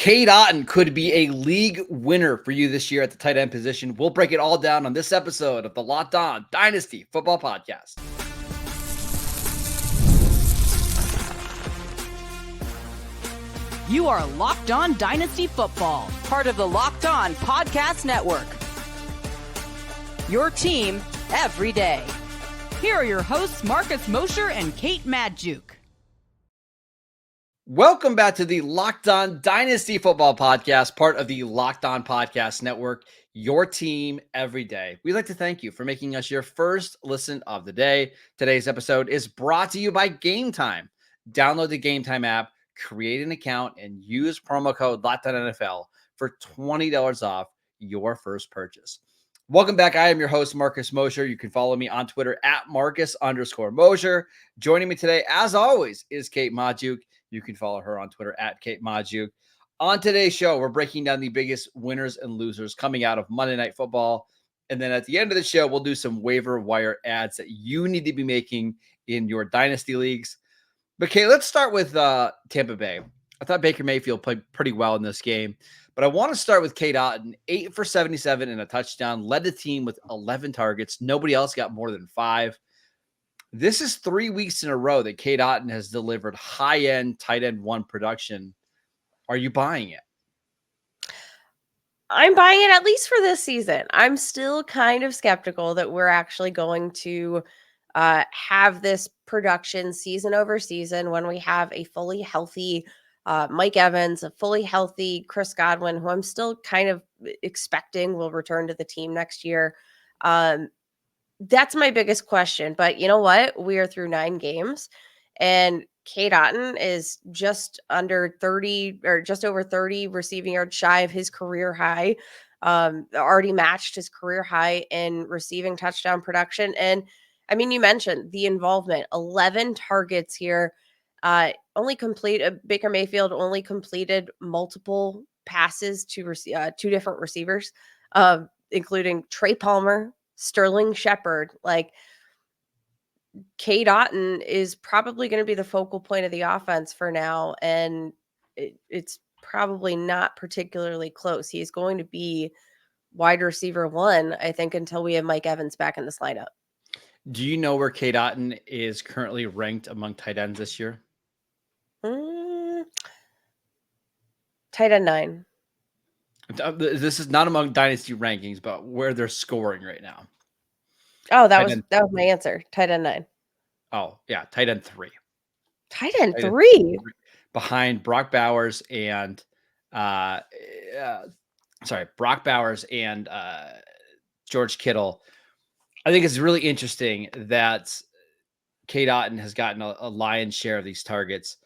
Cade Otton could be a league winner for you this year at the tight end position. We'll break it all down on this episode of the Locked On Dynasty Football Podcast. You are Locked On Dynasty Football, part of the Locked On Podcast Network. Your team every day. Here are your hosts, Marcus Mosher and Kate Madjuk. Welcome back to the Locked On Dynasty Football Podcast, part of the Locked On Podcast Network, your team every day. We'd like to thank you for making us your first listen of the day. Today's episode is brought to you by Game Time. Download the Game Time app, create an account, and use promo code LOCKEDONNFL for $20 off your first purchase. Welcome back. I am your host, Marcus Mosher. You can follow me on Twitter at Marcus_Mosher. Joining me today, as always, is Kate Madjuk. You can follow her on Twitter at Kate Madjuk. On today's show, we're breaking down the biggest winners and losers coming out of Monday Night Football. And then at the end of the show, we'll do some waiver wire ads that you need to be making in your dynasty leagues. But Kate, let's start with Tampa Bay. I thought Baker Mayfield played pretty well in this game. But I want to start with Cade Otton, 8 for 77 and a touchdown, led the team with 11 targets. Nobody else got more than 5. This is 3 weeks in a row that Cade Otton has delivered high-end tight end 1 production. Are you buying it? I'm buying it at least for this season. I'm still kind of skeptical that we're actually going to have this production season over season when we have a fully healthy Mike Evans, a fully healthy Chris Godwin, who I'm still kind of expecting will return to the team next year. That's my biggest question. But you know what? We are through 9 games, and Cade Otton is just under 30 or just over 30 receiving yards shy of his career high. Already matched his career high in receiving touchdown production. And I mean, you mentioned the involvement, 11 targets here. Baker Mayfield only completed multiple passes to 2 different receivers, including Trey Palmer, Sterling Shepard. Like, Cade Otton is probably going to be the focal point of the offense for now, and it's probably not particularly close. He's going to be wide receiver 1, I think, until we have Mike Evans back in this lineup. Do you know where Cade Otton is currently ranked among tight ends this year? Tight end 9. This is not among dynasty rankings, but where they're scoring right now. Oh, that was my answer. Tight end 9. Oh, yeah, tight end 3. Tight end 3 behind Brock Bowers and George Kittle. I think it's really interesting that Cade Otton has gotten a lion's share of these targets.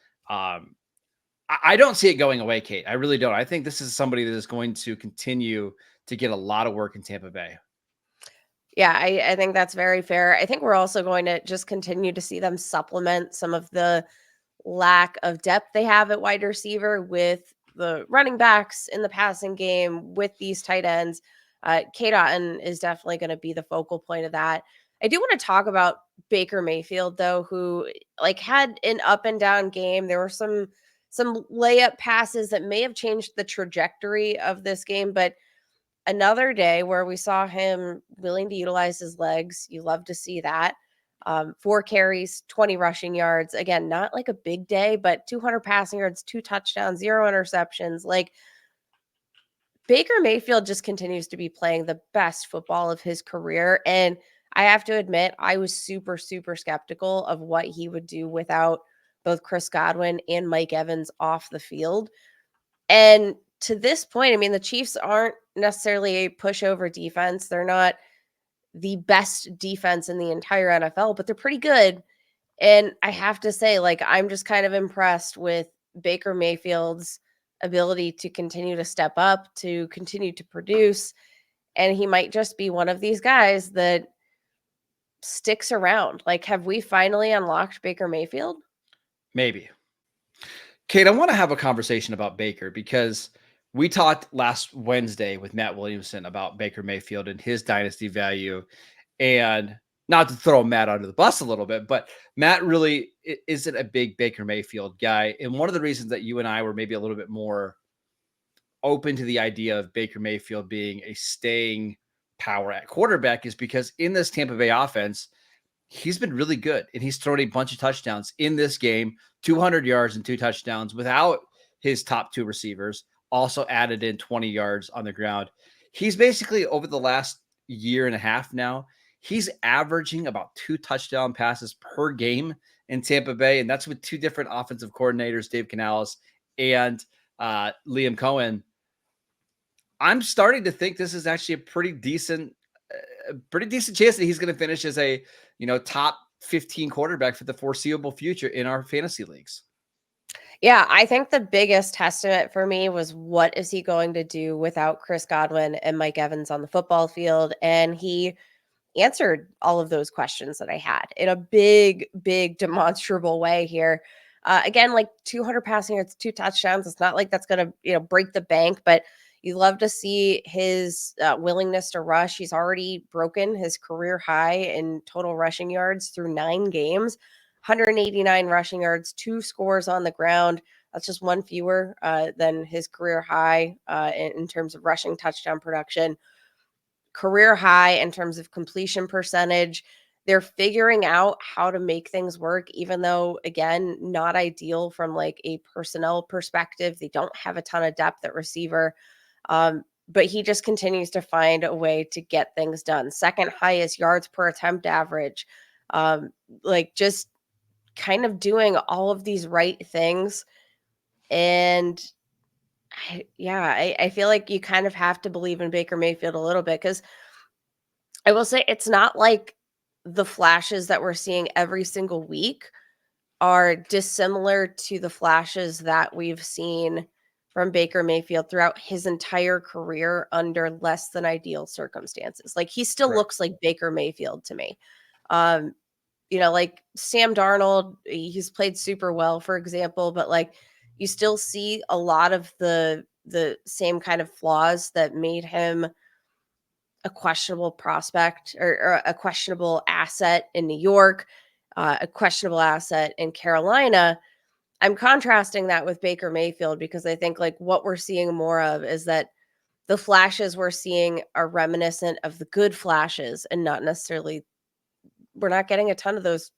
I don't see it going away, Kate. I really don't. I think this is somebody that is going to continue to get a lot of work in Tampa Bay. Yeah, I think that's very fair. I think we're also going to just continue to see them supplement some of the lack of depth they have at wide receiver with the running backs in the passing game, with these tight ends. Cade Otton is definitely going to be the focal point of that. I do want to talk about Baker Mayfield, though, who had an up and down game. There were some layup passes that may have changed the trajectory of this game, but another day where we saw him willing to utilize his legs. You love to see that. 4 carries, 20 rushing yards. Again, not like a big day, but 200 passing yards, 2 touchdowns, 0 interceptions. Like, Baker Mayfield just continues to be playing the best football of his career. And I have to admit, I was super, super skeptical of what he would do without both Chris Godwin and Mike Evans off the field. And to this point, I mean, the Chiefs aren't necessarily a pushover defense. They're not the best defense in the entire NFL, but they're pretty good. And I have to say, I'm just kind of impressed with Baker Mayfield's ability to continue to step up, to continue to produce. And he might just be one of these guys that sticks around. Have we finally unlocked Baker Mayfield? Maybe. Kate, I want to have a conversation about Baker because we talked last Wednesday with Matt Williamson about Baker Mayfield and his dynasty value. And not to throw Matt under the bus a little bit, but Matt really isn't a big Baker Mayfield guy. And one of the reasons that you and I were maybe a little bit more open to the idea of Baker Mayfield being a staying power at quarterback is because in this Tampa Bay offense, he's been really good, and he's thrown a bunch of touchdowns in this game, 200 yards and 2 touchdowns without his top 2 receivers, also added in 20 yards on the ground. He's basically, over the last year and a half now, he's averaging about 2 touchdown passes per game in Tampa Bay, and that's with 2 different offensive coordinators, Dave Canales and Liam Cohen. I'm starting to think this is actually a pretty decent chance that he's going to finish as a, top 15 quarterback for the foreseeable future in our fantasy leagues. Yeah, I think the biggest testament for me was what is he going to do without Chris Godwin and Mike Evans on the football field? And he answered all of those questions that I had in a big, big demonstrable way here. Again, like 200 passing yards, 2 touchdowns. It's not like that's going to, break the bank, but you love to see his willingness to rush. He's already broken his career high in total rushing yards through 9 games, 189 rushing yards, 2 scores on the ground. That's just 1 fewer than his career high in terms of rushing touchdown production. Career high in terms of completion percentage. They're figuring out how to make things work, even though, again, not ideal from like a personnel perspective. They don't have a ton of depth at receiver. But he just continues to find a way to get things done. Second highest yards per attempt average. Like just kind of doing all of these right things. And I feel like you kind of have to believe in Baker Mayfield a little bit, because I will say it's not like the flashes that we're seeing every single week are dissimilar to the flashes that we've seen from Baker Mayfield throughout his entire career under less than ideal circumstances. Like he still looks like Baker Mayfield to me. Like Sam Darnold, he's played super well, for example, but like you still see a lot of the same kind of flaws that made him a questionable prospect or a questionable asset in New York, a questionable asset in Carolina. I'm contrasting that with Baker Mayfield because I think like what we're seeing more of is that the flashes we're seeing are reminiscent of the good flashes and not necessarily, we're not getting a ton of those,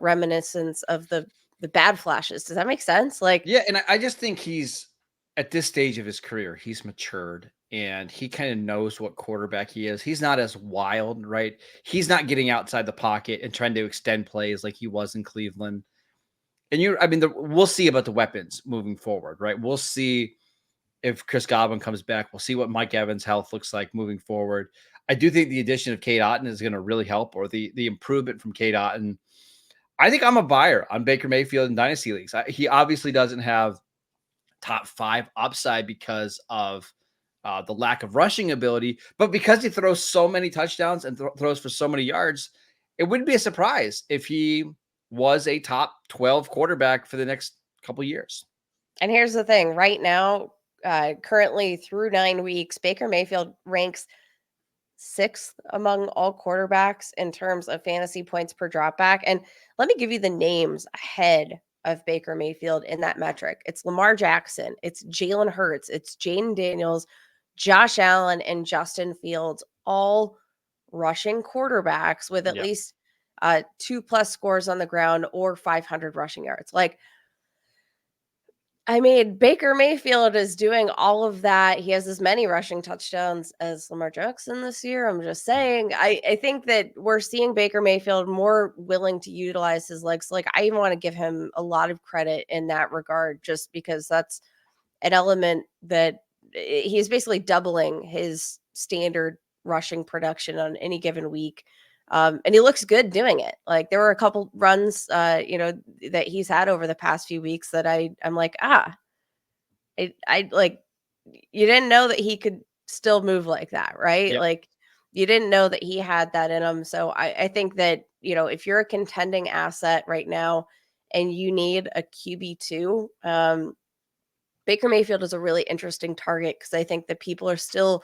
reminiscence of the bad flashes. Does that make sense? Like, Yeah, and I just think he's at this stage of his career, he's matured and he kind of knows what quarterback he is. He's not as wild, right? He's not getting outside the pocket and trying to extend plays like he was in Cleveland. And we'll see about the weapons moving forward, right? We'll see if Chris Godwin comes back. We'll see what Mike Evans' health looks like moving forward. I do think the addition of Cade Otton is going to really help, or the improvement from Cade Otton. I think I'm a buyer on Baker Mayfield in Dynasty leagues. He obviously doesn't have top 5 upside because of the lack of rushing ability, but because he throws so many touchdowns and throws for so many yards, it wouldn't be a surprise if he was a top 12 quarterback for the next couple years. and here's the thing right now, currently through 9 weeks, Baker Mayfield ranks 6th among all quarterbacks in terms of fantasy points per dropback. And let me give you the names ahead of Baker Mayfield in that metric. It's Lamar Jackson, it's Jalen Hurts, it's Jaden Daniels, Josh Allen, and Justin Fields, all rushing quarterbacks with at least 2+ scores on the ground or 500 rushing yards. Like, I mean, Baker Mayfield is doing all of that. He has as many rushing touchdowns as Lamar Jackson this year. I'm just saying. I think that we're seeing Baker Mayfield more willing to utilize his legs. Like, I even want to give him a lot of credit in that regard, just because that's an element that he's basically doubling his standard rushing production on any given week. And he looks good doing it. Like there were a couple runs, that he's had over the past few weeks that I'm like, I like, you didn't know that he could still move like that, right? Yep. Like you didn't know that he had that in him. So I think that, if you're a contending asset right now and you need a QB2, Baker Mayfield is a really interesting target because I think that people are still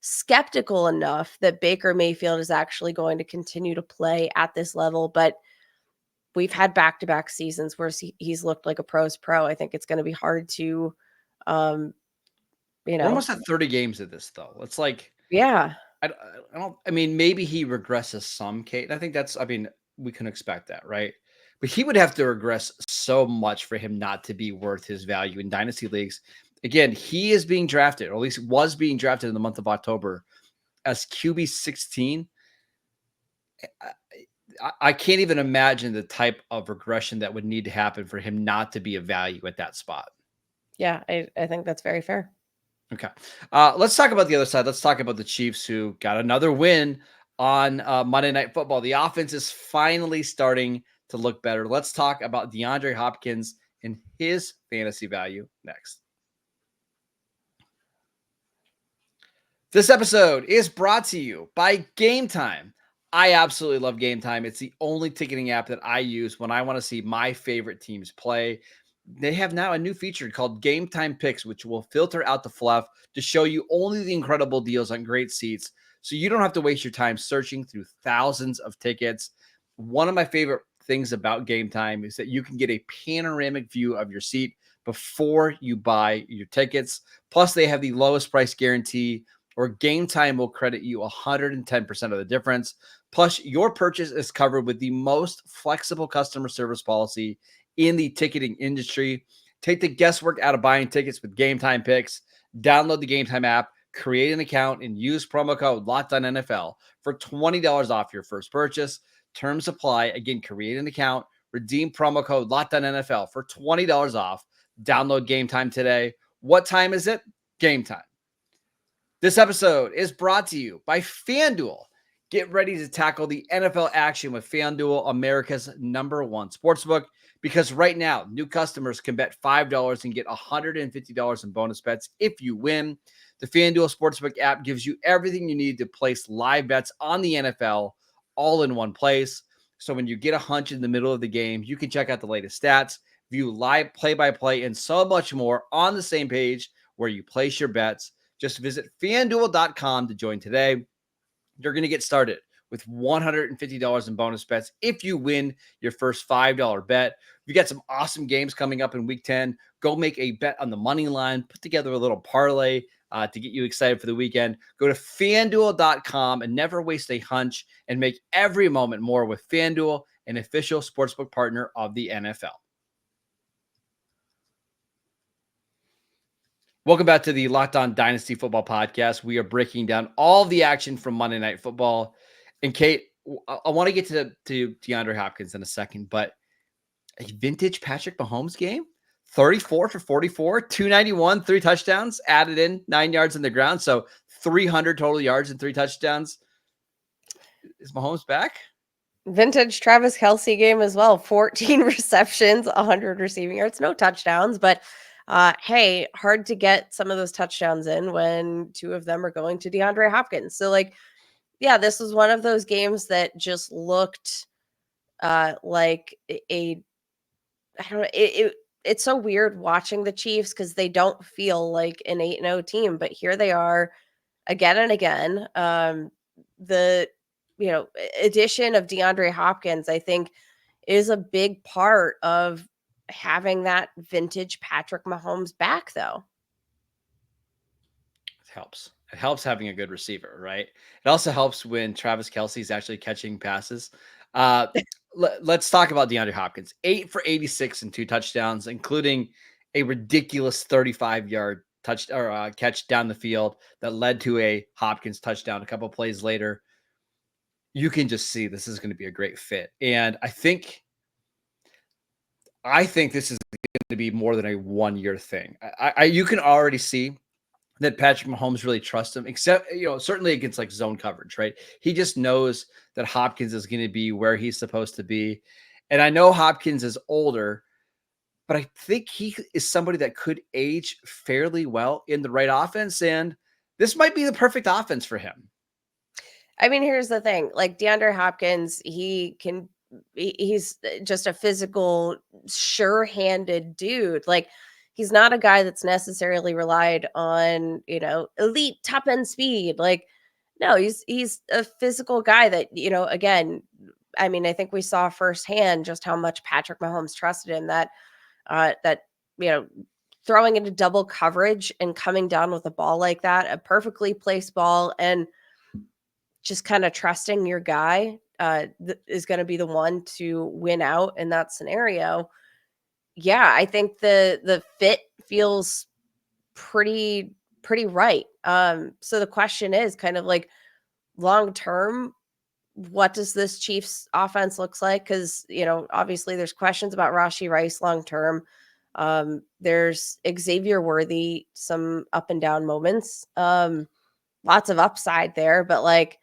skeptical enough that Baker Mayfield is actually going to continue to play at this level. But we've had back-to-back seasons where he's looked like a pro's pro. I think it's going to be hard to We're almost at 30 games of this, though. It's like, Yeah. I mean, maybe he regresses some, Kate. I think we can expect that, right? But he would have to regress so much for him not to be worth his value in dynasty leagues. Again, he is being drafted, or at least was being drafted in the month of October as QB 16. I can't even imagine the type of regression that would need to happen for him not to be a value at that spot. Yeah, I think that's very fair. Okay. Let's talk about the other side. Let's talk about the Chiefs, who got another win on Monday Night Football. The offense is finally starting to look better. Let's talk about DeAndre Hopkins and his fantasy value next. This episode is brought to you by Game Time. I absolutely love Game Time. It's the only ticketing app that I use when I want to see my favorite teams play. They have now a new feature called Game Time Picks, which will filter out the fluff to show you only the incredible deals on great seats, so you don't have to waste your time searching through thousands of tickets. One of my favorite things about Game Time is that you can get a panoramic view of your seat before you buy your tickets. Plus, they have the lowest price guarantee, or Game Time will credit you 110% of the difference. Plus, your purchase is covered with the most flexible customer service policy in the ticketing industry. Take the guesswork out of buying tickets with Game Time Picks. Download the Game Time app, create an account, and use promo code LOCKEDONNFL for $20 off your first purchase. Terms apply. Again, create an account, redeem promo code LOCKEDONNFL for $20 off. Download Game Time today. What time is it? Game time. This episode is brought to you by FanDuel. Get ready to tackle the NFL action with FanDuel, America's #1 sportsbook, because right now, new customers can bet $5 and get $150 in bonus bets if you win. The FanDuel Sportsbook app gives you everything you need to place live bets on the NFL all in one place. So when you get a hunch in the middle of the game, you can check out the latest stats, view live play-by-play, and so much more on the same page where you place your bets. Just visit FanDuel.com to join today. You're going to get started with $150 in bonus bets if you win your first $5 bet. We got some awesome games coming up in Week 10. Go make a bet on the money line. Put together a little parlay to get you excited for the weekend. Go to FanDuel.com and never waste a hunch, and make every moment more with FanDuel, an official sportsbook partner of the NFL. Welcome back to the Locked On Dynasty Football Podcast. We are breaking down all the action from Monday Night Football. And Kate, I want to get to DeAndre Hopkins in a second, but a vintage Patrick Mahomes game, 34 for 44, 291, 3 touchdowns, added in 9 yards in the ground. So 300 total yards and 3 touchdowns. Is Mahomes back? Vintage Travis Kelce game as well. 14 receptions, 100 receiving yards, no touchdowns, but hey, hard to get some of those touchdowns in when 2 of them are going to DeAndre Hopkins. So yeah, this was one of those games that just looked like I don't know. It's so weird watching the Chiefs because they don't feel like an 8-0 team, but here they are again and again. The addition of DeAndre Hopkins, I think, is a big part of having that vintage Patrick Mahomes back, though. It helps. It helps having a good receiver, right? It also helps when Travis Kelce is actually catching passes. Let's talk about DeAndre Hopkins. 8 for 86 and 2 touchdowns, including a ridiculous 35-yard catch down the field that led to a Hopkins touchdown a couple plays later. You can just see this is going to be a great fit. And I think this is going to be more than a one-year thing. You can already see that Patrick Mahomes really trusts him, except, certainly against like zone coverage, right? He just knows that Hopkins is going to be where he's supposed to be. And I know Hopkins is older, but I think he is somebody that could age fairly well in the right offense. And this might be the perfect offense for him. I mean, here's the thing, like DeAndre Hopkins, he's just a physical, sure-handed dude. Like, he's not a guy that's necessarily relied on, elite top-end speed. Like, no, he's a physical guy that, again, I mean, I think we saw firsthand just how much Patrick Mahomes trusted him, that throwing into double coverage and coming down with a ball like that, a perfectly placed ball, and just kind of trusting your guy is going to be the one to win out in that scenario. Yeah, I think the fit feels pretty right. So the question is kind of like long term, what does this Chiefs offense looks like? Because obviously there's questions about Rashee Rice long term. There's Xavier Worthy, some up and down moments. Lots of upside there, but like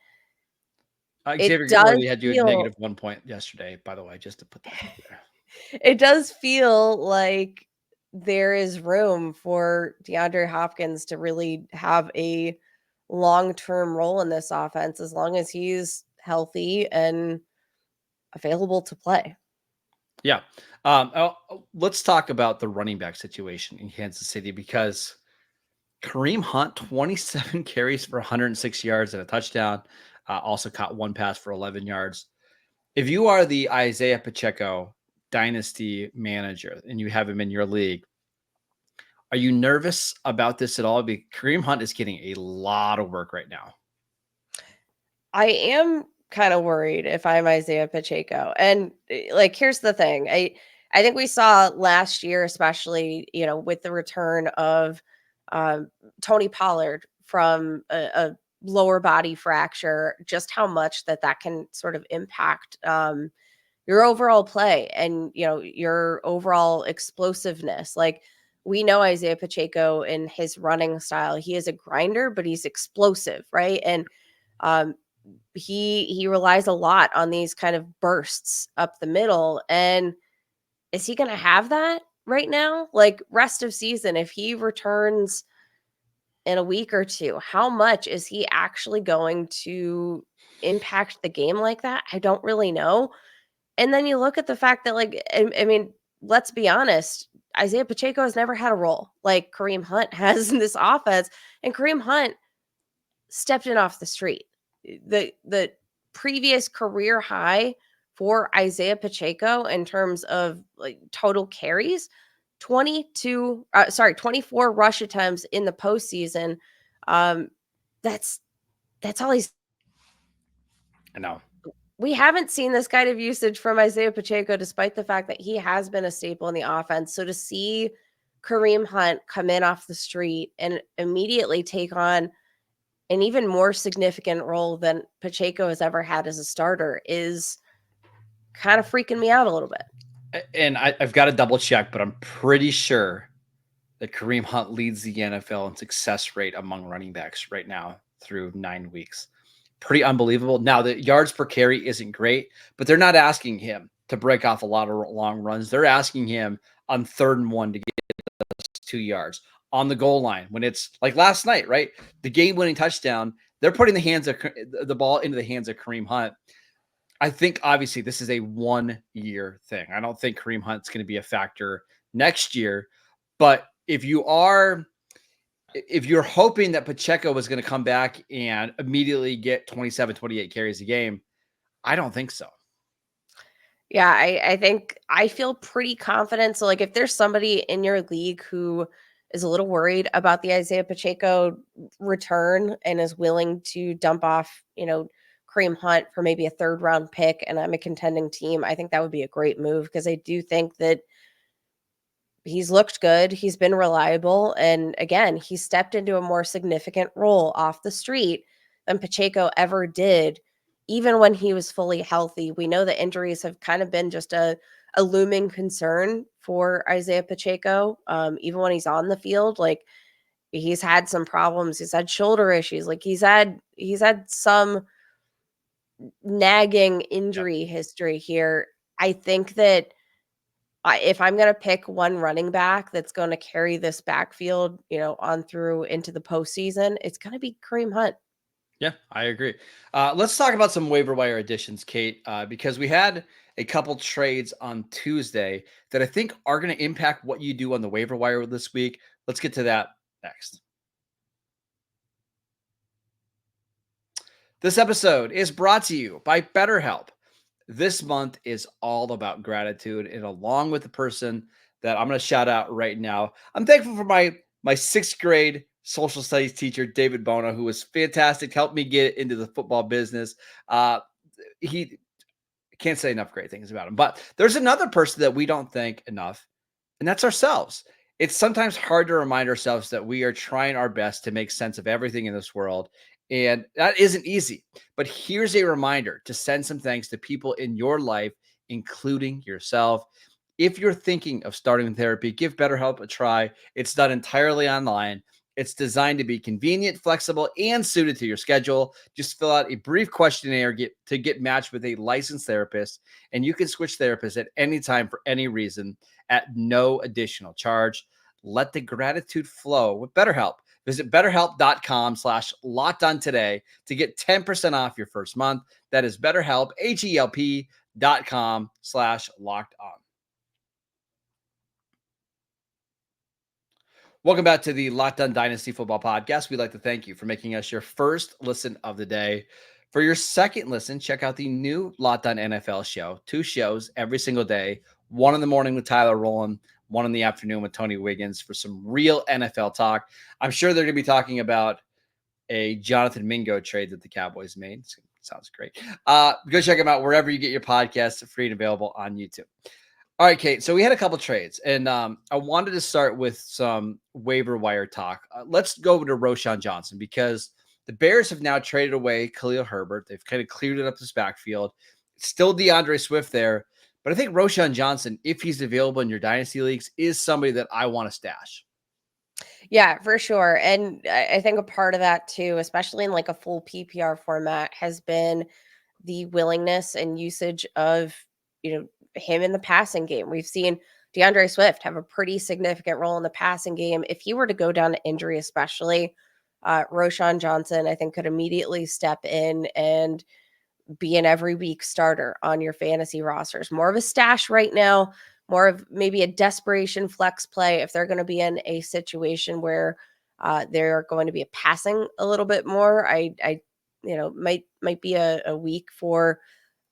it Xavier does Worthy had you at feel -1 point yesterday, by the way, just to put that out there. it does feel like there is room for DeAndre Hopkins to really have a long-term role in this offense as long as he's healthy and available to play. Yeah. Let's talk about the running back situation in Kansas City because Kareem Hunt, 27 carries for 106 yards and a touchdown, also caught one pass for 11 yards. If you are the Isiah Pacheco dynasty manager and you have him in your league, are you nervous about this at all? Because Kareem Hunt is getting a lot of work right now. I am kind of worried if I'm Isiah Pacheco. And like, here's the thing. I think we saw last year, especially, with the return of Tony Pollard from a lower body fracture, just how much that can sort of impact your overall play and, your overall explosiveness. Like, we know Isiah Pacheco in his running style. He is a grinder, but he's explosive, right? And um, he relies a lot on these kind of bursts up the middle. And is he going to have that right now? Like, rest of season, if he returns in a week or two, how much is he actually going to impact the game like that? I don't really know. And then you look at the fact that, like, I mean, let's be honest, Isiah Pacheco has never had a role like Kareem Hunt has in this offense, and Kareem Hunt stepped in off the street. The previous career high for Isiah Pacheco in terms of like total carries, 24 rush attempts in the postseason. Um, that's all he's. I know. We haven't seen this kind of usage from Isiah Pacheco, despite the fact that he has been a staple in the offense. So to see Kareem Hunt come in off the street and immediately take on an even more significant role than Pacheco has ever had as a starter is kind of freaking me out a little bit. And I've got to double check, but I'm pretty sure that Kareem Hunt leads the NFL in success rate among running backs right now through 9 weeks. Pretty unbelievable. Now, the yards per carry isn't great, but they're not asking him to break off a lot of long runs. They're asking him on 3rd and 1 to get 2 yards on the goal line when it's like last night, right? The game-winning touchdown. They're putting the ball into the hands of Kareem Hunt. I think obviously this is a 1-year thing. I don't think Kareem Hunt's going to be a factor next year, but if you're hoping that Pacheco was going to come back and immediately get 27, 28 carries a game, I don't think so. Yeah, I think I feel pretty confident. So, like, if there's somebody in your league who is a little worried about the Isiah Pacheco return and is willing to dump off, Kareem Hunt for maybe a 3rd round pick, and I'm a contending team, I think that would be a great move because I do think that he's looked good. He's been reliable. And again, he stepped into a more significant role off the street than Pacheco ever did, even when he was fully healthy. We know that injuries have kind of been just a looming concern for Isiah Pacheco. Even when he's on the field, like, he's had some problems. He's had shoulder issues. Like, he's had some nagging injury history here. I think that if I'm going to pick one running back that's going to carry this backfield, on through into the postseason, it's going to be Kareem Hunt. Yeah, I agree. Let's talk about some waiver wire additions, Kate, because we had a couple trades on Tuesday that I think are going to impact what you do on the waiver wire this week. Let's get to that next. This episode is brought to you by BetterHelp. This month is all about gratitude, and along with the person that I'm going to shout out right now. I'm thankful for my sixth grade social studies teacher, David Bona, who was fantastic, helped me get into the football business. He can't say enough great things about him. But there's another person that we don't thank enough, and that's ourselves. It's sometimes hard to remind ourselves that we are trying our best to make sense of everything in this world. And that isn't easy. But here's a reminder to send some thanks to people in your life, including yourself. If you're thinking of starting therapy, give BetterHelp a try. It's done entirely online. It's designed to be convenient, flexible, and suited to your schedule. Just fill out a brief questionnaire to get matched with a licensed therapist, and you can switch therapists at any time for any reason at no additional charge. Let the gratitude flow with BetterHelp. Visit betterhelp.com/lockedon today to get 10% off your first month. That is BetterHelp, HELP.com/lockedon. Welcome back to the Locked On Dynasty Football Podcast. We'd like to thank you for making us your first listen of the day. For your second listen, check out the new Locked On NFL show. 2 shows every single day. 1 in the morning with Tyler Rowland, 1 in the afternoon with Tony Wiggins for some real NFL talk. I'm sure they're going to be talking about a Jonathan Mingo trade that the Cowboys made. Sounds great. Go check them out wherever you get your podcasts, free and available on YouTube. All right, Kate. So we had a couple trades, and I wanted to start with some waiver wire talk. Let's go to Roschon Johnson because the Bears have now traded away Khalil Herbert. They've kind of cleared it up this backfield. Still DeAndre Swift there, but I think Roschon Johnson, if he's available in your dynasty leagues, is somebody that I want to stash. Yeah, for sure. And I think a part of that too, especially in like a full PPR format, has been the willingness and usage of, him in the passing game. We've seen DeAndre Swift have a pretty significant role in the passing game. If he were to go down to injury, especially, Roschon Johnson, I think, could immediately step in and be an every week starter on your fantasy rosters. More of a stash right now, more of maybe a desperation flex play if they're going to be in a situation where they're going to be passing a little bit more. I might be a week for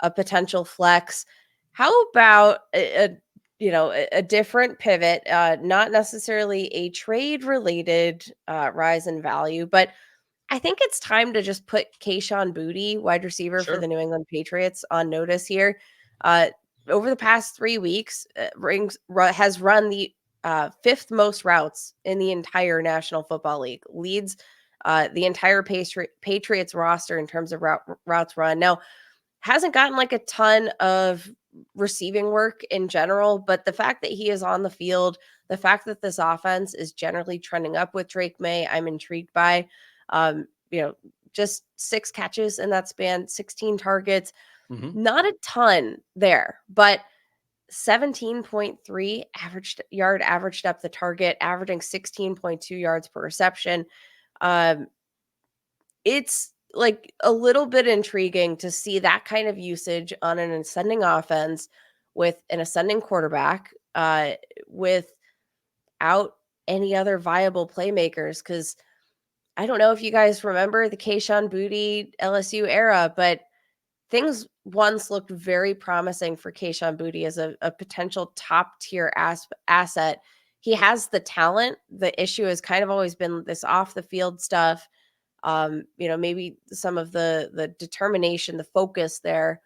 a potential flex. How about a different pivot, not necessarily a trade related rise in value, but I think it's time to just put Kayshon Boutte, wide receiver for the New England Patriots, on notice here. Over the past 3 weeks, has run the 5th most routes in the entire National Football League, leads the entire Patriots roster in terms of routes run. Now, hasn't gotten like a ton of receiving work in general, but the fact that he is on the field, the fact that this offense is generally trending up with Drake May, I'm intrigued by. Just 6 catches in that span, 16 targets, not a ton there, but 17.3 average depth of target, averaging 16.2 yards per reception. It's like a little bit intriguing to see that kind of usage on an ascending offense with an ascending quarterback, without any other viable playmakers. Because I don't know if you guys remember the Kayshon Boutte LSU era, but things once looked very promising for Kayshon Boutte as a potential top tier asset. He has the talent. The issue has kind of always been this off the field stuff. Maybe some of the determination, the focus there.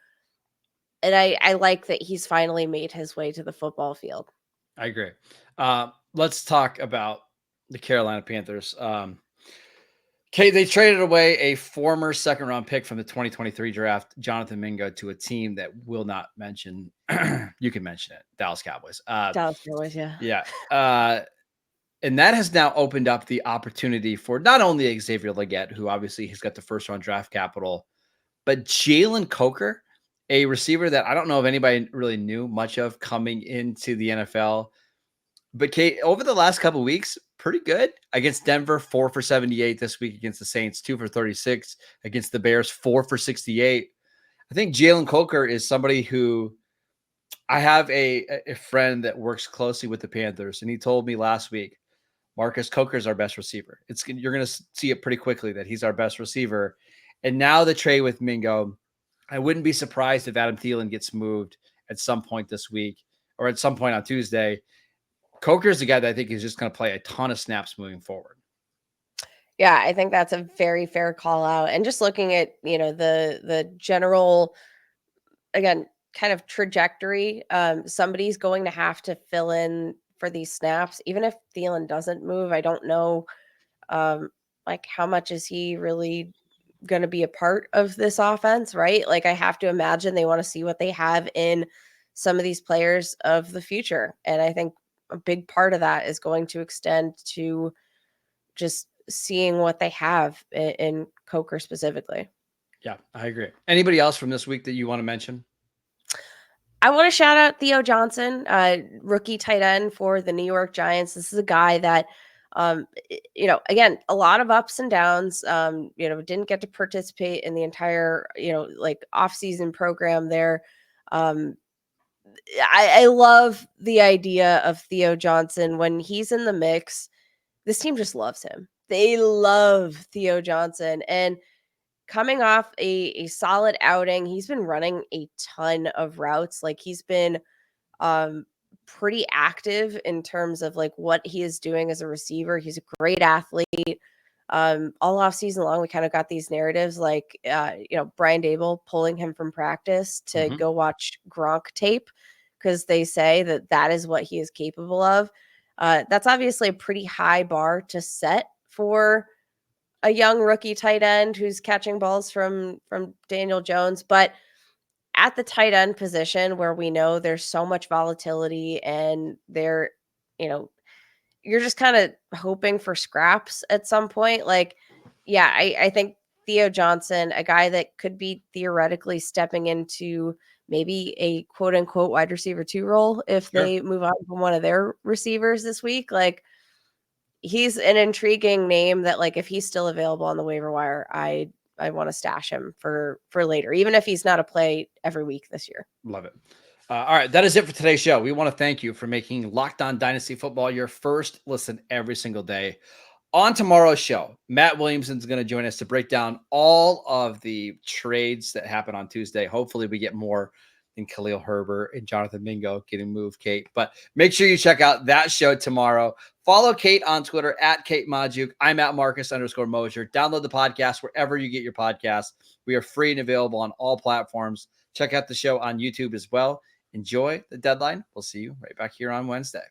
And I like that he's finally made his way to the football field. I agree. Let's talk about the Carolina Panthers. Okay, they traded away a former second-round pick from the 2023 draft, Jonathan Mingo, to a team that will not mention. You can mention it, Dallas Cowboys. Dallas Cowboys, yeah. Yeah. And that has now opened up the opportunity for not only Xavier Legette, who obviously has got the first-round draft capital, but Jalen Coker, a receiver that I don't know if anybody really knew much of coming into the NFL. But Kate, over the last couple of weeks, pretty good against Denver, 4 for 78 this week against the Saints, 2 for 36 against the Bears, 4 for 68. I think Jalen Coker is somebody who I have a friend that works closely with the Panthers, and he told me last week, Marcus Coker is our best receiver. You're going to see it pretty quickly that he's our best receiver. And now the trade with Mingo, I wouldn't be surprised if Adam Thielen gets moved at some point this week or at some point on Tuesday. Coker's the guy that I think is just going to play a ton of snaps moving forward. Yeah, I think that's a very fair call out. And just looking at, the general, again, kind of trajectory, somebody's going to have to fill in for these snaps. Even if Thielen doesn't move, I don't know, like how much is he really going to be a part of this offense, right? Like I have to imagine they want to see what they have in some of these players of the future. And I think a big part of that is going to extend to just seeing what they have in Coker specifically. Yeah, I agree. Anybody else from this week that you want to mention? I want to shout out Theo Johnson, rookie tight end for the New York Giants. This is a guy that, again, a lot of ups and downs. Didn't get to participate in the entire, like off-season program there. I love the idea of Theo Johnson when he's in the mix. This team just loves him. They love Theo Johnson. And coming off a solid outing, he's been running a ton of routes. Like he's been pretty active in terms of like what he is doing as a receiver. He's a great athlete. All off season long, we kind of got these narratives like Brian Dable pulling him from practice to go watch Gronk tape because they say that is what he is capable of. That's obviously a pretty high bar to set for a young rookie tight end who's catching balls from Daniel Jones, but at the tight end position where we know there's so much volatility and you're just kind of hoping for scraps at some point. Like, yeah, I think Theo Johnson, a guy that could be theoretically stepping into maybe a quote unquote wide receiver 2 role if they move on from one of their receivers this week. Like, he's an intriguing name that, like, if he's still available on the waiver wire, I want to stash him for later, even if he's not a play every week this year. Love it. All right, that is it for today's show. We want to thank you for making Locked On Dynasty Football your first listen every single day. On tomorrow's show, Matt Williamson is going to join us to break down all of the trades that happen on Tuesday. Hopefully we get more than Khalil Herbert and Jonathan Mingo getting moved, Kate. But make sure you check out that show tomorrow. Follow Kate on Twitter at Kate Majuk. I'm at Marcus_Mosher. Download the podcast wherever you get your podcasts. We are free and available on all platforms. Check out the show on YouTube as well. Enjoy the deadline. We'll see you right back here on Wednesday.